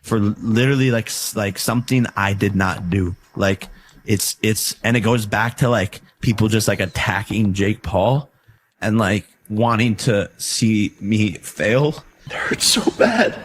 for literally like something I did not do. Like and it goes back to like people just like attacking Jake Paul and like wanting to see me fail. It hurts so bad.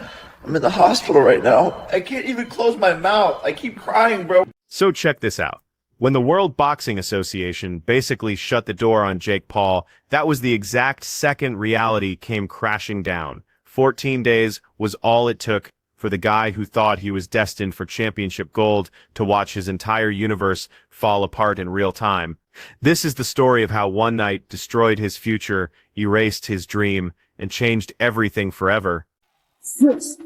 I'm in the hospital right now. I can't even close my mouth. I keep crying, bro. So check this out. When the World Boxing Association basically shut the door on Jake Paul, that was the exact second reality came crashing down. 14 days was all it took for the guy who thought he was destined for championship gold to watch his entire universe fall apart in real time. This is the story of how one night destroyed his future, erased his dream, and changed everything forever. 6,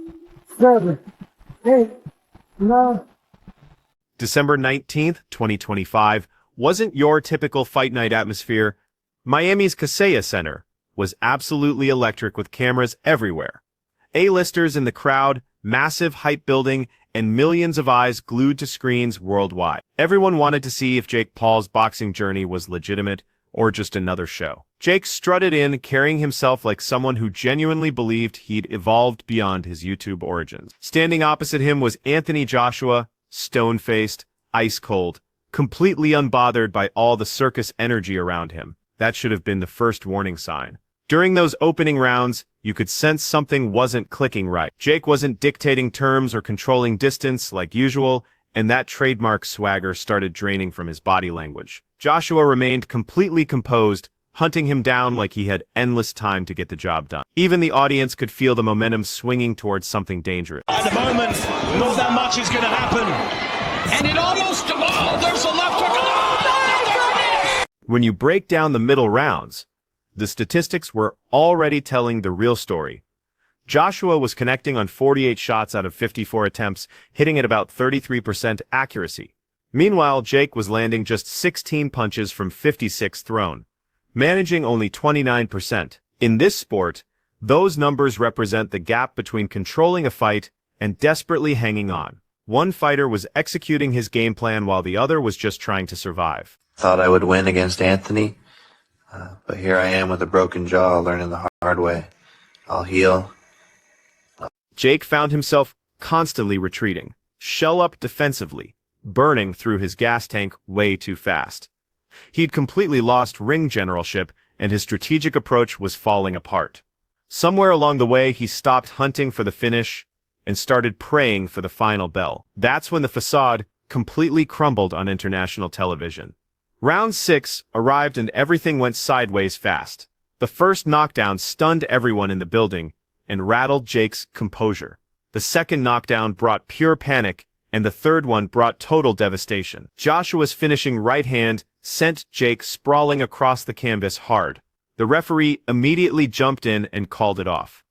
7, 8, 9. December 19th, 2025 wasn't your typical fight night atmosphere. Miami's Kaseya Center was absolutely electric with cameras everywhere. A-listers in the crowd, massive hype building, and millions of eyes glued to screens worldwide. Everyone wanted to see if Jake Paul's boxing journey was legitimate or just another show. Jake strutted in, carrying himself like someone who genuinely believed he'd evolved beyond his YouTube origins. Standing opposite him was Anthony Joshua, stone-faced, ice-cold, completely unbothered by all the circus energy around him. That should have been the first warning sign. During those opening rounds, you could sense something wasn't clicking right. Jake wasn't dictating terms or controlling distance like usual, and that trademark swagger started draining from his body language. Joshua remained completely composed, hunting him down like he had endless time to get the job done. Even the audience could feel the momentum swinging towards something dangerous. At the moment, not that much is going to happen. And it almost... Oh, there's a left hook. Oh, when you break down the middle rounds, the statistics were already telling the real story. Joshua was connecting on 48 shots out of 54 attempts, hitting at about 33% accuracy. Meanwhile, Jake was landing just 16 punches from 56 thrown, managing only 29%. In this sport, those numbers represent the gap between controlling a fight and desperately hanging on. One fighter was executing his game plan while the other was just trying to survive. Thought I would win against Anthony, but here I am with a broken jaw, learning the hard way. I'll heal. Jake found himself constantly retreating, shell up defensively, burning through his gas tank way too fast. He'd completely lost ring generalship, and his strategic approach was falling apart. Somewhere along the way, he stopped hunting for the finish and started praying for the final bell. That's when the facade completely crumbled on international television. Round 6 arrived and everything went sideways fast. The first knockdown stunned everyone in the building and rattled Jake's composure. The second knockdown brought pure panic, and the third one brought total devastation. Joshua's finishing right hand sent Jake sprawling across the canvas hard. The referee immediately jumped in and called it off.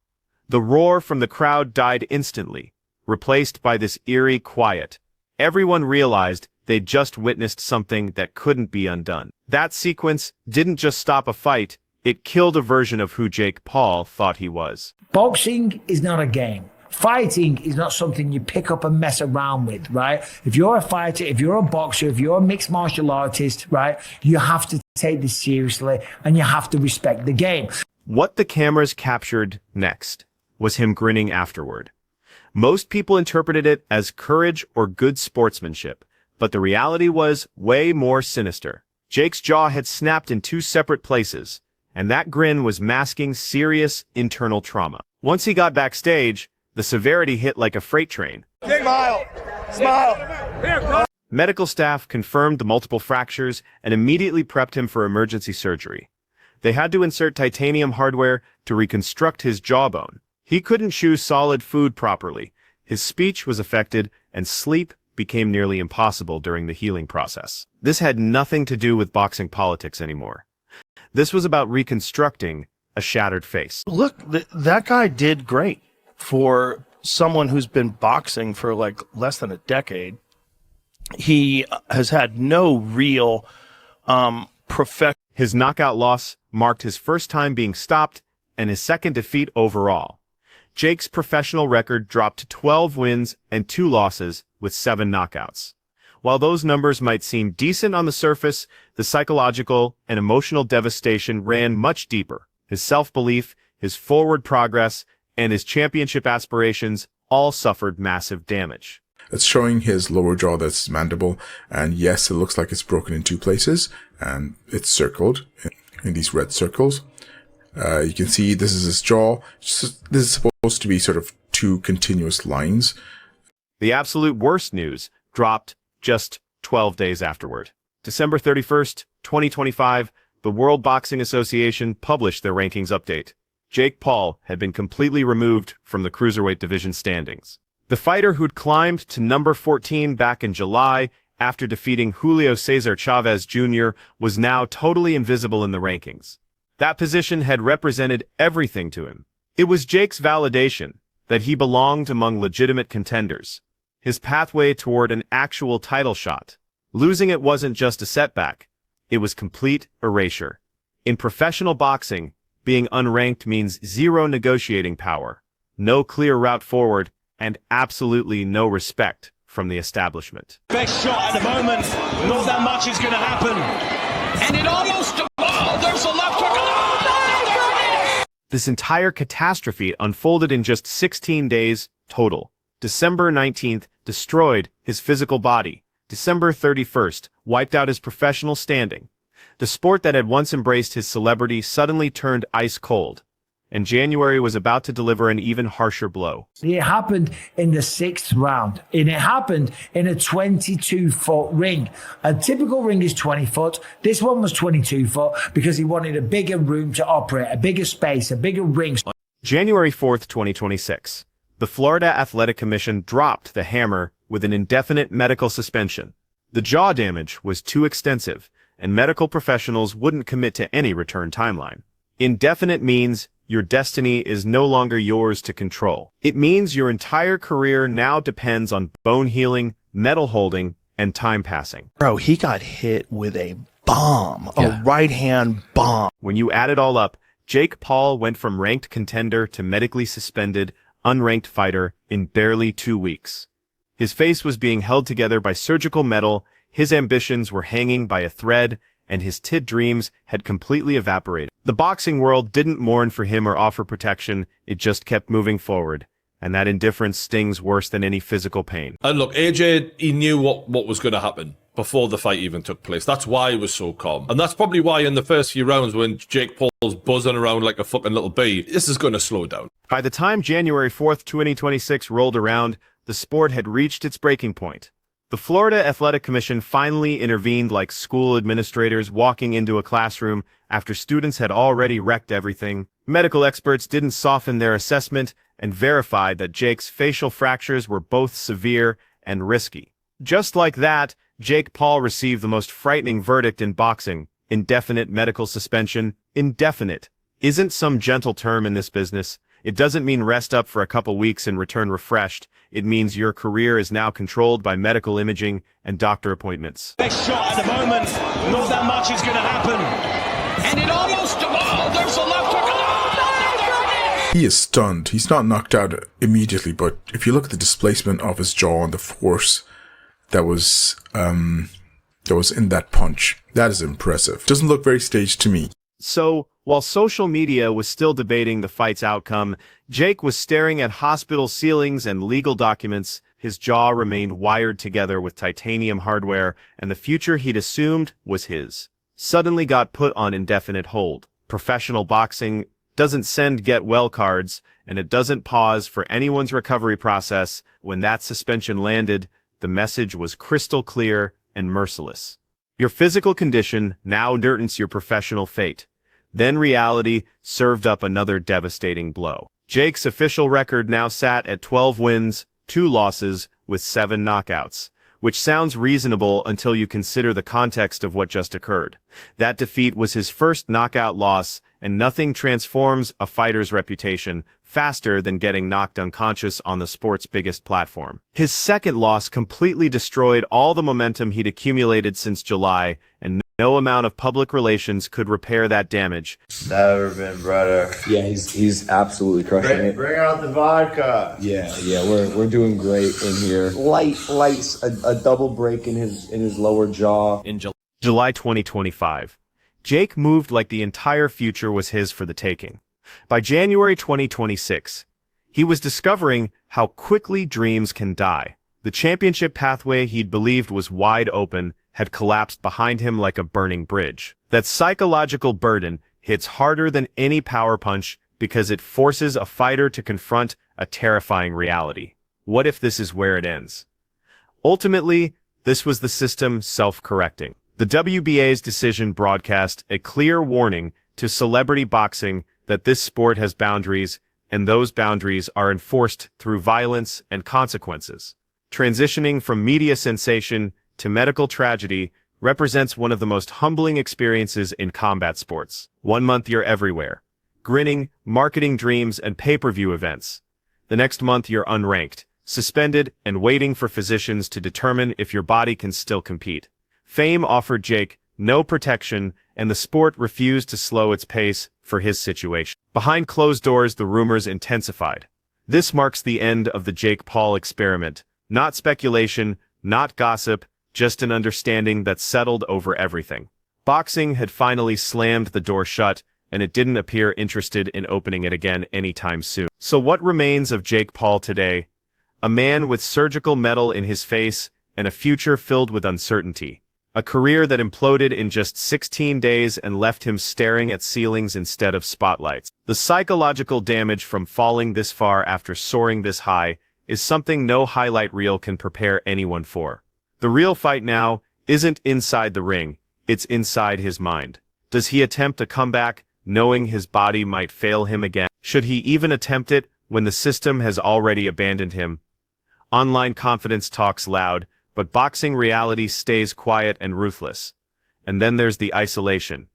The roar from the crowd died instantly, replaced by this eerie quiet. Everyone realized they'd just witnessed something that couldn't be undone. That sequence didn't just stop a fight, it killed a version of who Jake Paul thought he was. Boxing is not a game. Fighting is not something you pick up and mess around with, right? If you're a fighter, if you're a boxer, if you're a mixed martial artist, right, you have to take this seriously and you have to respect the game. What the cameras captured next was him grinning afterward. Most people interpreted it as courage or good sportsmanship, but the reality was way more sinister. Jake's jaw had snapped in 2 separate places, and that grin was masking serious internal trauma. Once he got backstage, the severity hit like a freight train. Smile! Smile! Medical staff confirmed the multiple fractures and immediately prepped him for emergency surgery. They had to insert titanium hardware to reconstruct his jawbone. He couldn't chew solid food properly. His speech was affected, and sleep became nearly impossible during the healing process. This had nothing to do with boxing politics anymore. This was about reconstructing a shattered face. Look, that guy did great for someone who's been boxing for like less than a decade. He has had no real professional. His knockout loss marked his first time being stopped and his second defeat overall. Jake's professional record dropped to 12 wins and 2 losses with 7 knockouts. While those numbers might seem decent on the surface, the psychological and emotional devastation ran much deeper. His self-belief, his forward progress, and his championship aspirations all suffered massive damage. It's showing his lower jaw, that's his mandible, and yes, it looks like it's broken in two places, and it's circled in these red circles. You can see this is his jaw. This is supposed to be sort of two continuous lines. The absolute worst news dropped just 12 days afterward. December 31st, 2025, the World Boxing Association published their rankings update. Jake Paul had been completely removed from the cruiserweight division standings. The fighter who'd climbed to number 14 back in July after defeating Julio Cesar Chavez Jr. was now totally invisible in the rankings. That position had represented everything to him. It was Jake's validation that he belonged among legitimate contenders, his pathway toward an actual title shot. Losing it wasn't just a setback, it was complete erasure. In professional boxing, being unranked means zero negotiating power, no clear route forward, and absolutely no respect from the establishment. Best shot at the moment. Not that much is going to happen. And it almost... Oh, there's a left hook. Oh, This entire catastrophe unfolded in just 16 days total. December 19th destroyed his physical body. December 31st wiped out his professional standing. The sport that had once embraced his celebrity suddenly turned ice cold. And January was about to deliver an even harsher blow. It happened in the 6th round, and it happened in a 22-foot ring. A typical ring is 20 foot. This one was 22 foot because he wanted a bigger room to operate, a bigger space, a bigger ring. January 4th, 2026. The Florida Athletic Commission dropped the hammer with an indefinite medical suspension. The jaw damage was too extensive, and medical professionals wouldn't commit to any return timeline. Indefinite means your destiny is no longer yours to control. It means your entire career now depends on bone healing, metal holding, and time passing. Bro, he got hit with a bomb, a right-hand bomb. When you add it all up, Jake Paul went from ranked contender to medically suspended, unranked fighter in barely 2 weeks. His face was being held together by surgical metal, his ambitions were hanging by a thread, and his tid dreams had completely evaporated. The boxing world didn't mourn for him or offer protection, it just kept moving forward. And that indifference stings worse than any physical pain. And look, AJ, he knew what was going to happen before the fight even took place. That's why he was so calm. And that's probably why in the first few rounds when Jake Paul's buzzing around like a fucking little bee, this is going to slow down. By the time January 4th, 2026 rolled around, the sport had reached its breaking point. The Florida Athletic Commission finally intervened like school administrators walking into a classroom after students had already wrecked everything. Medical experts didn't soften their assessment and verified that Jake's facial fractures were both severe and risky. Just like that, Jake Paul received the most frightening verdict in boxing: indefinite medical suspension. Indefinite isn't some gentle term in this business. It doesn't mean rest up for a couple weeks and return refreshed. It means your career is now controlled by medical imaging and doctor appointments. Best shot at the moment. Not that much is going to happen. And it almost... Oh, there's a left hook. Oh, He is stunned. He's not knocked out immediately, but if you look at the displacement of his jaw and the force that was in that punch, that is impressive. Doesn't look very staged to me. So, while social media was still debating the fight's outcome, Jake was staring at hospital ceilings and legal documents. His jaw remained wired together with titanium hardware, and the future he'd assumed was his suddenly got put on indefinite hold. Professional boxing doesn't send get-well cards, and it doesn't pause for anyone's recovery process. When that suspension landed, the message was crystal clear and merciless. Your physical condition now determines your professional fate. Then reality served up another devastating blow. Jake's official record now sat at 12 wins, 2 losses, with 7 knockouts, which sounds reasonable until you consider the context of what just occurred. That defeat was his first knockout loss, and nothing transforms a fighter's reputation faster than getting knocked unconscious on the sport's biggest platform. His second loss completely destroyed all the momentum he'd accumulated since July, and no amount of public relations could repair that damage. Never been better. Yeah, he's absolutely crushing it. Bring out the vodka. Yeah, we're doing great in here. Lights, a double break in his lower jaw. In July 2025, Jake moved like the entire future was his for the taking. By January 2026, he was discovering how quickly dreams can die. The championship pathway he'd believed was wide open had collapsed behind him like a burning bridge. That psychological burden hits harder than any power punch because it forces a fighter to confront a terrifying reality. What if this is where it ends? Ultimately, this was the system self-correcting. The WBA's decision broadcast a clear warning to celebrity boxing that this sport has boundaries, and those boundaries are enforced through violence and consequences. Transitioning from media sensation to medical tragedy represents one of the most humbling experiences in combat sports. 1 month you're everywhere, grinning, marketing dreams and pay-per-view events. The next month you're unranked, suspended, and waiting for physicians to determine if your body can still compete. Fame offered Jake no protection, and the sport refused to slow its pace for his situation. Behind closed doors, the rumors intensified. This marks the end of the Jake Paul experiment. Not speculation, not gossip, just an understanding that settled over everything. Boxing had finally slammed the door shut, and it didn't appear interested in opening it again anytime soon. So what remains of Jake Paul today? A man with surgical metal in his face and a future filled with uncertainty. A career that imploded in just 16 days and left him staring at ceilings instead of spotlights. The psychological damage from falling this far after soaring this high is something no highlight reel can prepare anyone for. The real fight now isn't inside the ring, it's inside his mind. Does he attempt a comeback, knowing his body might fail him again? Should he even attempt it when the system has already abandoned him? Online confidence talks loud, but boxing reality stays quiet and ruthless. And then there's the isolation.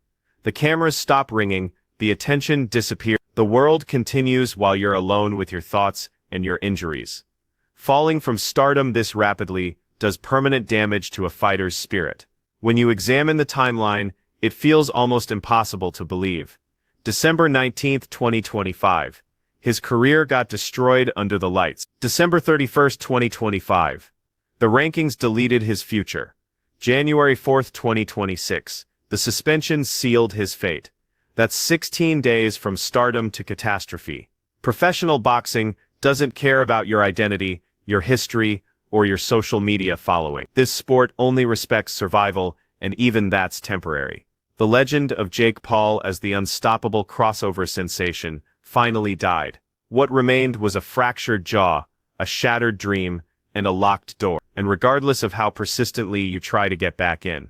The cameras stop ringing, the attention disappears. The world continues while you're alone with your thoughts and your injuries. Falling from stardom this rapidly does permanent damage to a fighter's spirit. When you examine the timeline, it feels almost impossible to believe. December 19, 2025. His career got destroyed under the lights. December 31, 2025. The rankings deleted his future. January 4, 2026. The suspension sealed his fate. That's 16 days from stardom to catastrophe. Professional boxing doesn't care about your identity, your history, or your social media following. This sport only respects survival, and even that's temporary. The legend of Jake Paul as the unstoppable crossover sensation finally died. What remained was a fractured jaw, a shattered dream, and a locked door. And regardless of how persistently you try to get back in,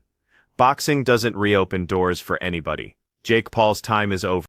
boxing doesn't reopen doors for anybody. Jake Paul's time is over.